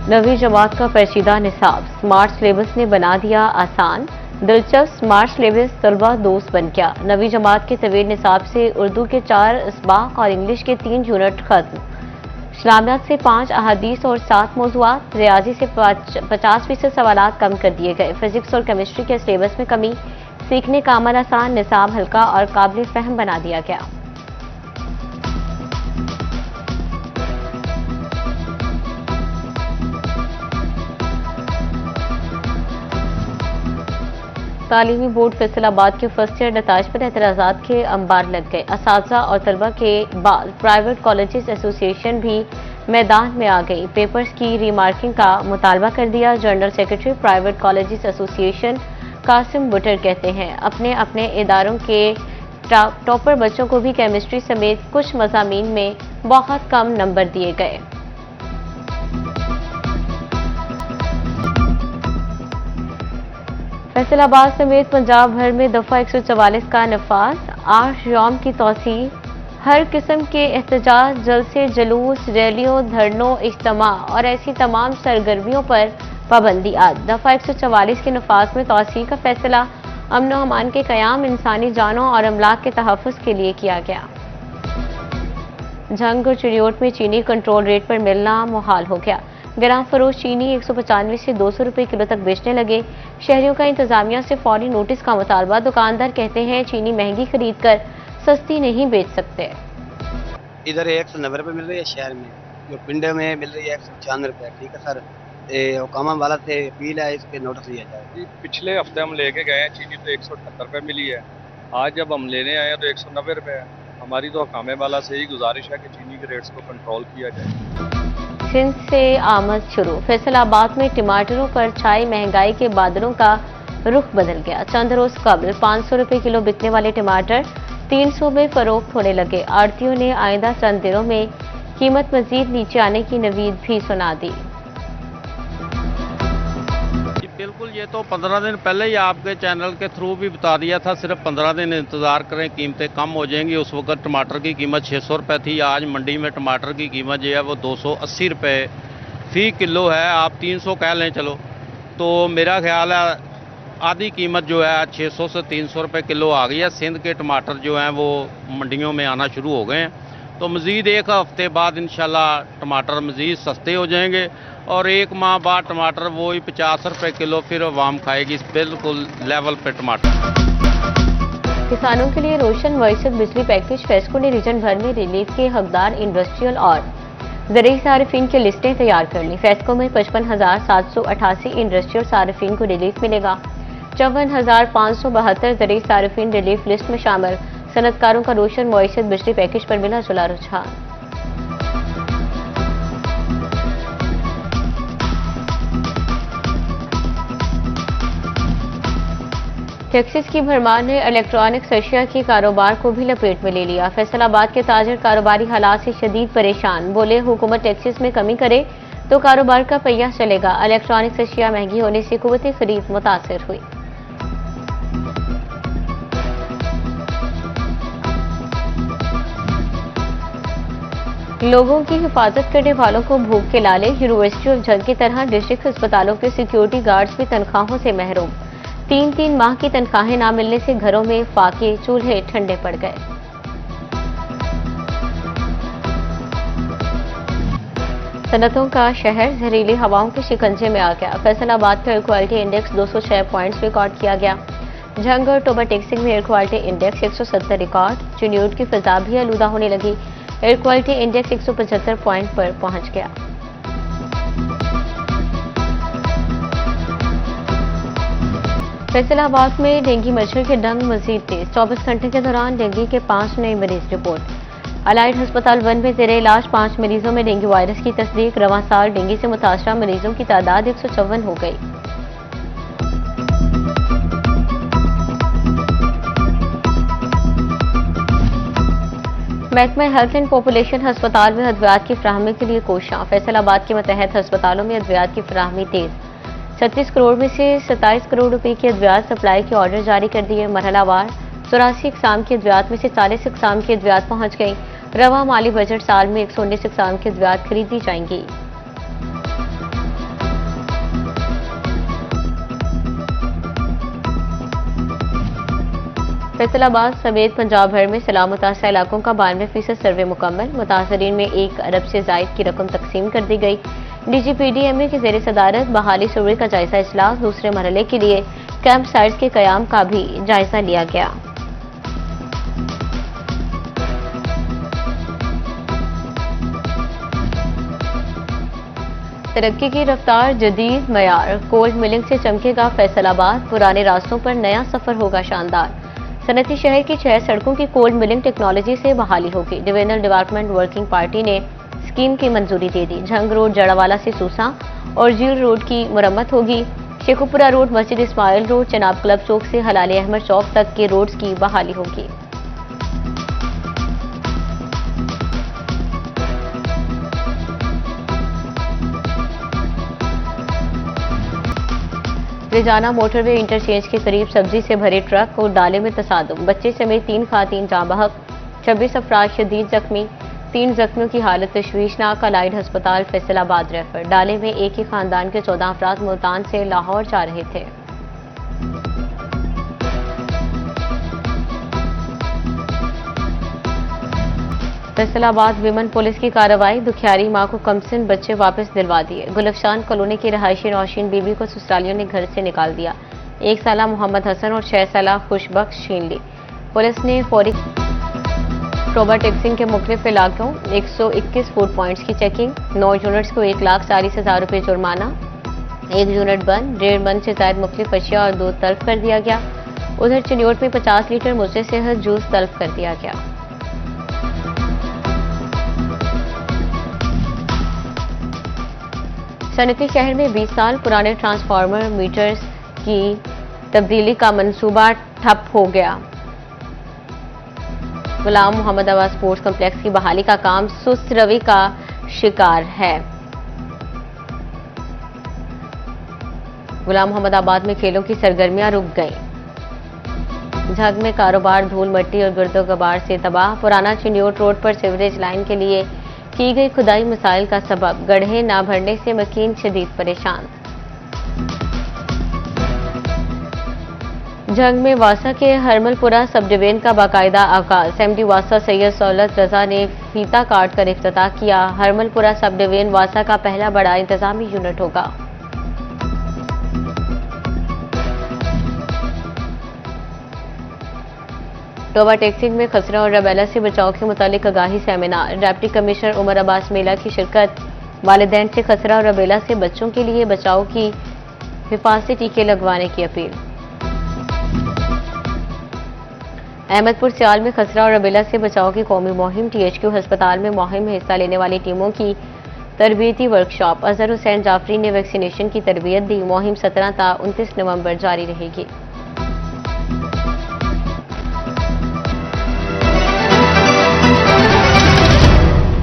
नवी जमात का पेचीदा निसाब smart syllabus ने बना दिया आसान। दिलचस्प स्मार्ट सिलेबस तलबा दोस्त बन गया। नवी जमात के तवील निसाब से उर्दू के 4 इसबाक और इंग्लिश के 3 यूनिट खत्म। इस्लामियात से 5 अहादीस और 7 मौज़ूआत। रियाजी से 50% सवालात कम कर दिए गए। फिजिक्स और केमिस्ट्री के सिलेबस में कमी। सीखने का अमल आसान, निसाब हल्का और काबिल फहम बना दिया गया। तालीमी बोर्ड फैसलाबाद के फर्स्ट ईयर नताज पर एतराज़ात के अंबार लग गए। असातिज़ा और तलबा के बाद प्राइवेट कॉलेजेस एसोसिएशन भी मैदान में आ गई। पेपर्स की रीमार्किंग का मुतालबा कर दिया। General secretary private colleges association Qasim Buttar कहते हैं अपने अपने इदारों के टॉपर बच्चों को भी केमिस्ट्री समेत कुछ मज़ामीन में बहुत कम नंबर दिए गए। फैसलाबाद समेत पंजाब भर में दफा 144 का नफाज। 8 यौम की तोसी। हर किस्म के एहतजाज, जलसे, जुलूस, रैलियों, धरनों, इज्तिमा और ऐसी तमाम सरगर्मियों पर पाबंदी। आज दफा 144 के नफाज में तोसी का फैसला अमन व अमान के क़याम, इंसानी जानों और अमलाक के तहफ़्फ़ुज़ के लिए किया गया। झंग और चिड़ियोट में चीनी कंट्रोल रेट पर मिलना मुहाल हो गया। ग्राम फरोश चीनी 195 से 200 रुपए किलो तक बेचने लगे। शहरियों का इंतजामिया से फौरी नोटिस का मुतालबा। दुकानदार कहते हैं चीनी महंगी खरीद कर सस्ती नहीं बेच सकते। इधर 190 रुपये मिल रही है शहर में, जो पिंडे में मिल रही है 195 रुपये। ठीक है सर, हुकामा वाला से अपील है इसके नोटिस लिया जाए। पिछले हफ्ते हम लेके गए हैं चीनी तो 178 रुपये मिली है। आज जब हम लेने आए हैं तो 190 रुपये है। हमारी तो हुकामे वाला से ही गुजारिश है कि चीनी के रेट्स को कंट्रोल किया जाए। सिंध से आमद शुरू। फैसलाबाद में टमाटरों पर छाई महंगाई के बादलों का रुख बदल गया। चंद रोज कबल 500 रुपए किलो बिकने वाले टमाटर 300 में फरोख्त होने लगे। आड़तियों ने आइंदा चंद दिनों में कीमत मजीद नीचे आने की नवीद भी सुना दी। बिल्कुल, ये तो 15 दिन पहले ही आपके चैनल के थ्रू भी बता दिया था। सिर्फ 15 दिन इंतज़ार करें, कीमतें कम हो जाएंगी। उस वक्त टमाटर की कीमत 600 रुपये थी। आज मंडी में टमाटर की कीमत जो है वो 280 रुपये फ़ी किलो है। आप 300 कह लें चलो, तो मेरा ख्याल है आधी कीमत जो है 600 से 300 रुपये किलो आ गई है। सिंध के टमाटर जो हैं वो मंडियों में आना शुरू हो गए हैं, तो मज़ीद एक हफ़्ते बाद इंशाल्लाह टमाटर मज़ीद सस्ते हो जाएंगे और 1 माह बाद टमाटर वही 50 रुपये किलो फिर आवाम खाएगी। बिल्कुल लेवल पे टमाटर। किसानों के लिए रोशन वर्षित बिजली पैकेज। फेस्को ने रीजन भर में रिलीफ के हकदार इंडस्ट्रियल और ज़रूरी सारिफिन की लिस्टें तैयार कर ली। फेस्को में 55,788 इंडस्ट्रियल सारिफिन को रिलीफ मिलेगा। 54,572 ज़रूरी सारिफिन रिलीफ लिस्ट में शामिल। सनतकारों का रोशन वर्षित बिजली पैकेज पर मिला जुला रुझान। टैक्सेस की भरमार ने इलेक्ट्रॉनिक्स अशिया के कारोबार को भी लपेट में ले लिया। फैसलाबाद के ताजर कारोबारी हालात से शदीद परेशान। बोले हुकूमत टैक्सेस में कमी करे तो कारोबार का पहिया चलेगा। इलेक्ट्रॉनिक्स अशिया महंगी होने से कुव्वत खरीद मुतासर हुई। लोगों की हिफाजत करने वालों को भूख के लाले। यूनिवर्सिटी ऑफ झंग की तरह डिस्ट्रिक्ट अस्पतालों के सिक्योरिटी गार्ड्स भी तनख्वाहों से महरूम। 3-3 माह की तनख्वाहें न मिलने से घरों में फाके चूल्हे ठंडे पड़ गए। सनतों का शहर जहरीली हवाओं के शिकंजे में आ गया। फैसलाबाद का air quality index 206 points record किया गया। झंग और टोबा टेक्सिंग में air quality index 170 record. Chiniot की फिजा भी आलूदा होने लगी। एयर क्वालिटी इंडेक्स 175 पॉइंट पर पहुंच गया। फैसलाबाद में डेंगू मच्छर के डंग मजीद तेज। 24 घंटे के दौरान डेंगू के 5 नए मरीज रिपोर्ट। अलाइड अस्पताल 1 में जेर इलाज 5 मरीजों में डेंगू वायरस की तस्दीक। रवां साल डेंगू से मुतासरा मरीजों की तादाद 154 हो गई। महकमा हेल्थ एंड पॉपुलेशन अस्पताल में अद्वियात की फराहमी के लिए कोशिशां। फैसलाबाद के मतहत अस्पतालों में अद्वियात की फराहमी तेज। 36 करोड़ में से 27 करोड़ रुपए की अद्वियात सप्लाई के ऑर्डर जारी कर दिए। मरहलावार 84 इकसाम की अद्वियात में से 40 इकसाम की अद्वियात पहुंच गई। रवा माली बजट साल में 119 इकसाम की अद्वियात खरीदी जाएंगी। फैसलाबाद समेत पंजाब भर में सैलाब मुतासर इलाकों का 92% सर्वे मुकम्मल। मुतासरीन में 1 अरब से जायद की रकम तकसीम कर दी गई। DGPDMA की ज़ेर सदारत बहाली सर्वे का जायजा इजलास। दूसरे मरहले के लिए कैंप साइट्स के कयाम का भी जायजा लिया गया। तरक्की की रफ्तार, जदीद मयार, कोल्ड मिलिंग से चमकेगा फैसलाबाद। पुराने रास्तों पर नया सफर होगा शानदार। सनती शहर की 6 सड़कों की कोल्ड मिलिंग टेक्नोलॉजी से बहाली होगी। डिवीजनल डेवलपमेंट वर्किंग पार्टी ने स्कीम की मंजूरी दे दी। झंग रोड जड़ावाला से सूसा और झील रोड की मुरम्मत होगी। शेखुपुरा रोड, मस्जिद इस्माइल रोड, चनाब क्लब चौक से हलाली अहमद चौक तक के रोड्स की बहाली होगी। रेजाना मोटरवे इंटरचेंज के करीब सब्जी से भरे ट्रक और डाले में तसादुम। बच्चे समेत 3 खातीन जाँ बहक, 26 अफराद शदीद जख्मी। 3 जख्मियों की हालत तशवीशनाक। अलाइड अस्पताल फैसलाबाद रेफर। डाले में एक ही खानदान के 14 अफराद मुल्तान से लाहौर जा रहे थे। फैसलाबाद विमन पुलिस की कार्रवाई। दुखियारी मां को कमसिन बच्चे वापस दिलवा दिए। गुलफशान कॉलोनी की रहायशी नौशीन बीबी को ससुरालियों ने घर से निकाल दिया। 1 साला मोहम्मद हसन और 6 साला खुशबख्श छीन ली। पुलिस ने फौरी टोबा टेक्सिंग के मुख्तलिफ इलाकों 121 फूड पॉइंट्स की चेकिंग। 9 यूनिट्स को 1,40,000 रुपये जुर्माना। 1 यूनिट बंद। 1.5 मन से ज्यादा मुख्तलिफ अशिया और दूध तलब कर दिया गया। उधर चिन्योट में 50 लीटर मुझसे सेहत जूस तलब कर दिया गया। सनती शहर में 20 साल पुराने ट्रांसफार्मर मीटर्स की तब्दीली का मंसूबा ठप हो गया। गुलाम मोहम्मद आबाद स्पोर्ट्स कॉम्प्लेक्स की बहाली का काम सुस्त रवि का शिकार है। गुलाम मोहम्मद आबाद में खेलों की सरगर्मियां रुक गई। झग में कारोबार धूल मट्टी और गर्दो गबार से तबाह। पुराना चिन्योट रोड पर सीवरेज लाइन के लिए की गई खुदाई मिसाइल का सबब। गड्ढे ना भरने से मकीन शदीद परेशान। झंग में वासा के हरमलपुरा सब डिवीजन का बाकायदा आगाज। MD वासा सैयद सौलत रजा ने फीता काट कर इफ्तिताह किया। हरमलपुरा सब डिवीजन वासा का पहला बड़ा इंतजामी यूनिट होगा। टोबा टेक्सिंग में खसरा और रबेला से बचाव के मुतालिक आगाही seminar. Deputy commissioner Umar Abbas मेला की शिरकत। वालिदैन से खसरा और रबेला से बच्चों के लिए बचाव की हिफाजती टीके लगवाने की अपील। अहमदपुर सियाल में खसरा और रबेला से बचाव की कौमी मुहिम। THQ अस्पताल में मुहिम में हिस्सा लेने वाली टीमों की तरबियती वर्कशॉप। अजहर हुसैन जाफरी ने वैक्सीनेशन की तरबियत दी। मुहिम 17 ता 29 नवंबर जारी रहेगी।